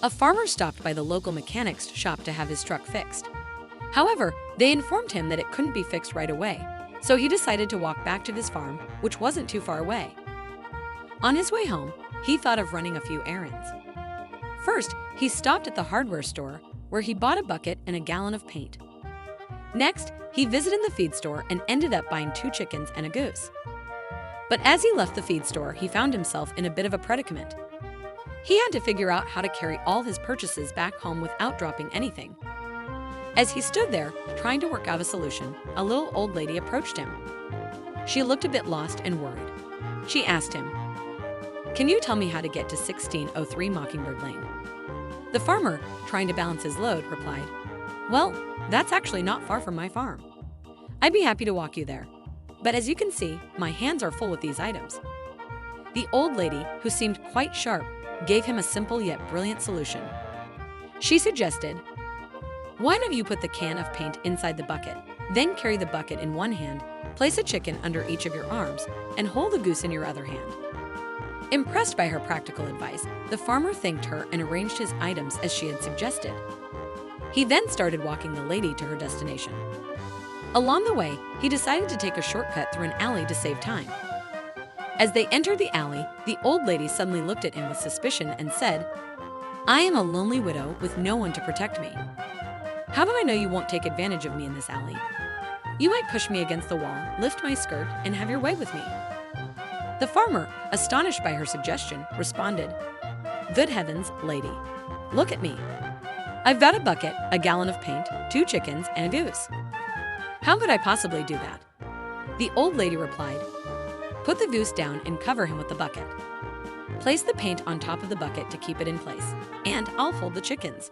A farmer stopped by the local mechanic's shop to have his truck fixed. However, they informed him that it couldn't be fixed right away, so he decided to walk back to his farm, which wasn't too far away. On his way home, he thought of running a few errands. First, he stopped at the hardware store, where he bought a bucket and a gallon of paint. Next, he visited the feed store and ended up buying 2 chickens and a goose. But as he left the feed store, he found himself in a bit of a predicament. He had to figure out how to carry all his purchases back home without dropping anything. As he stood there, trying to work out a solution, a little old lady approached him. She looked a bit lost and worried. She asked him, "Can you tell me how to get to 1603 Mockingbird Lane?" The farmer, trying to balance his load, replied, "Well, that's actually not far from my farm. I'd be happy to walk you there. But as you can see, my hands are full with these items." The old lady, who seemed quite sharp, gave him a simple yet brilliant solution. She suggested, "Why don't you put the can of paint inside the bucket, then carry the bucket in one hand, place a chicken under each of your arms, and hold the goose in your other hand?" Impressed by her practical advice, the farmer thanked her and arranged his items as she had suggested. He then started walking the lady to her destination. Along the way, he decided to take a shortcut through an alley to save time. As they entered the alley, the old lady suddenly looked at him with suspicion and said, "I am a lonely widow with no one to protect me. How do I know you won't take advantage of me in this alley? You might push me against the wall, lift my skirt, and have your way with me." The farmer, astonished by her suggestion, responded, "Good heavens, lady, look at me. I've got a bucket, a gallon of paint, 2 chickens, and a goose. How could I possibly do that?" The old lady replied, "Put the goose down and cover him with the bucket. Place the paint on top of the bucket to keep it in place, and I'll hold the chickens."